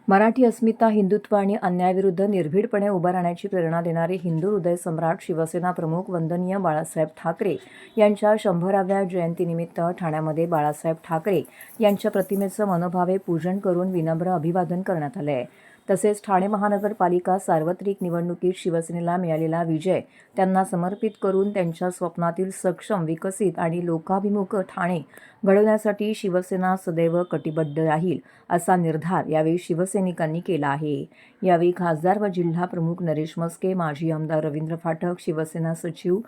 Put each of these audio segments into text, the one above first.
मराठी अस्मिता, हिंदुत्व आणि अन्यायाविरुद्ध निर्भीडपणे उभं राहण्याची प्रेरणा देणारे हिंदू हृदय सम्राट शिवसेना प्रमुख वंदनीय बाळासाहेब ठाकरे यांच्या 100व्या जयंतीनिमित्त ठाण्यामध्ये बाळासाहेब ठाकरे यांच्या प्रतिमेचं मनोभावे पूजन करून विनम्र अभिवादन करण्यात आले आहे। तसेच ठाणे महानगरपालिका सार्वत्रिक निवडणुकीत शिवसेनेला मिळालेला विजय त्यांना समर्पित करून त्यांच्या स्वप्नातील सक्षम, विकसित आणि लोकाभिमुख ठाणे घडवण्यासाठी शिवसेना सदैव कटिबद्ध राहील असा निर्धार यावेळी शिवसैनिकांनी केला आहे। यावेळी खासदार व जिल्हा प्रमुख नरेश मस्के, माजी आमदार रवींद्र फाटक, शिवसेना सचिव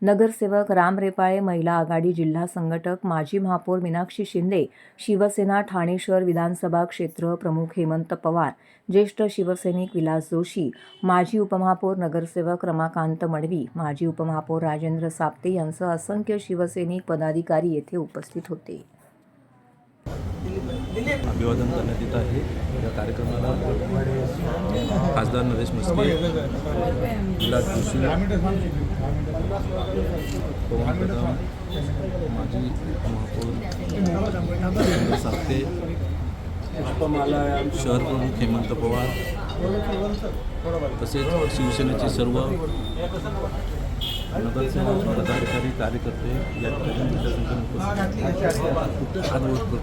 नगरसेवक राम रेपाळे, महिला आघाडी जिल्हा संघटक माजी महापौर मीनाक्षी शिंदे, शिवसेना ठाणे शहर विधानसभा क्षेत्र प्रमुख हेमंत पवार, ज्येष्ठ शिवसैनिक विलास जोशी, माजी उपमहापौर नगरसेवक रमाकांत मडवी, माजी उपमहापौर राजेंद्र साप्ते यांसह असंख्य शिवसैनिक पदाधिकारी येथे उपस्थित होते। अभिवादन करण्यात येत आहे। या कार्यक्रमाला खासदार नरेश मस्के, विलास जोशी, पवन कदम, माजी महापौर राजेंद्र साप्ते, शहर प्रमुख हेमंत पवार तसेच शिवसेनेचे सर्व नगरसेवक, पदाधिकारी, कार्यकर्ते या ठिकाणी करतो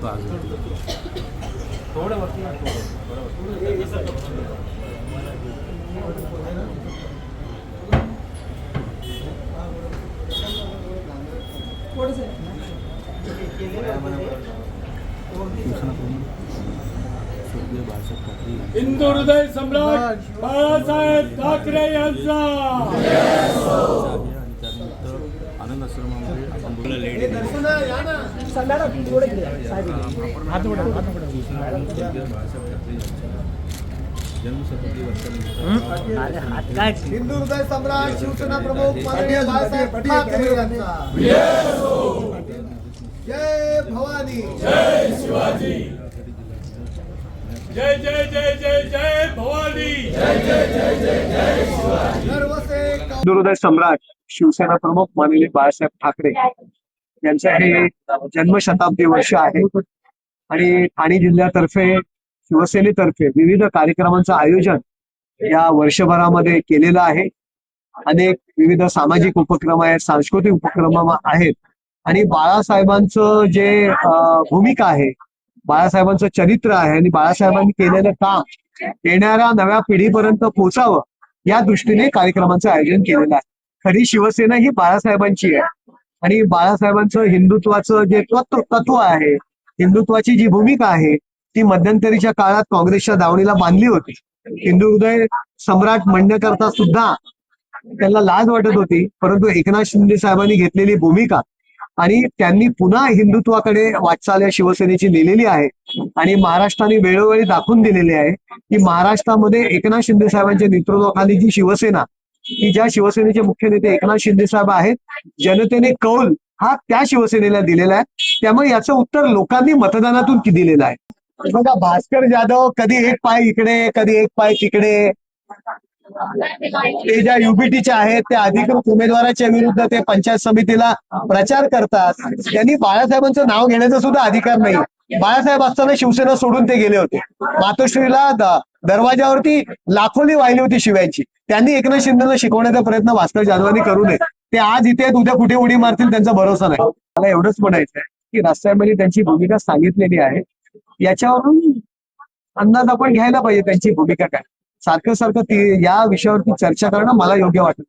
आज हिंदू हृदय सम्राट बाळासाहेब ठाकरे यांचा आनंद आश्रमामध्ये आपण जन्मशताब्दी वर्षानिमित्त हिंदू हृदय सम्राट शिवसेना प्रमुख माननीय बाळासाहेब ठाकरे यांचा जय भवानी, जय शिवाजी, जय जय जय जय जय भवानी, जय जय जय जय जय शिवाजी। हिंदू हृदय सम्राट शिवसेना प्रमुख माननीय बाळासाहेब ठाकरे यांचे हे जन्मशताब्दी वर्ष आहे आणि ठाणे जिल्ह्यातर्फे शिवसेनेतर्फे विविध कार्यक्रमांचं आयोजन या वर्षभरामध्ये केलेलं आहे। अनेक विविध सामाजिक उपक्रम आहेत, सांस्कृतिक उपक्रम आहेत आणि बाळासाहेबांचं जे भूमिका आहे, बाळासाहेबांचं चरित्र आहे आणि बाळासाहेबांनी केलेलं काम येणाऱ्या नव्या पिढीपर्यंत पोहोचावं या दृष्टीने कार्यक्रमाचं आयोजन केलेलं आहे। खरी शिवसेना ही बाळासाहेबांची आहे आणि बाळासाहेबांचं हिंदुत्वाचं जे तत्व आहे, हिंदुत्वाची जी भूमिका आहे ती मध्यंतरीच्या काळात काँग्रेसच्या दावणीला बांधली होती। हिंदू हृदय सम्राट म्हणण्याकरता सुद्धा त्यांना लाज वाटत होती, परंतु एकनाथ शिंदे साहेबांनी घेतलेली भूमिका आणि त्यांनी पुन्हा हिंदुत्वाकडे वाटचाल या शिवसेनेची नेलेली आहे आणि महाराष्ट्राने वेळोवेळी दाखवून दिलेली आहे की महाराष्ट्रामध्ये एकनाथ शिंदे साहेबांच्या नेतृत्वाखाली जी शिवसेना, की ज्या शिवसेनेचे मुख्य नेते एकनाथ शिंदे साहेब आहेत, जनतेने कौल हा त्या शिवसेनेला दिलेला आहे। त्यामुळे याचं उत्तर लोकांनी मतदानातून दिलेलं आहे। बघा, भास्कर जाधव कधी एक पाय इकडे, कधी एक पाय तिकडे, ते ज्या युबीटीच्या आहेत त्या अधिकृत उमेदवाराच्या विरुद्ध ते पंचायत समितीला प्रचार करतात। त्यांनी बाळासाहेबांचं नाव घेण्याचा सुद्धा अधिकार नाही। बाळासाहेब असताना शिवसेना सोडून ते गेले होते। मातोश्रीला दरवाजावरती लाखोनी वाहिली होती शिव्यांची। त्यांनी एकनाथ शिंदेला शिकवण्याचा प्रयत्न भास्कर जाधवांनी करू नये। ते आज इथे उद्या कुठे उडी मारतील त्यांचा भरोसा नाही। मला एवढंच म्हणायचं आहे की राजसाहेबांनी त्यांची भूमिका सांगितलेली आहे, याच्यावरून अंदाज आपण घ्यायला पाहिजे त्यांची भूमिका काय। सारखं या विषयावरती चर्चा करणं मला योग्य वाटत।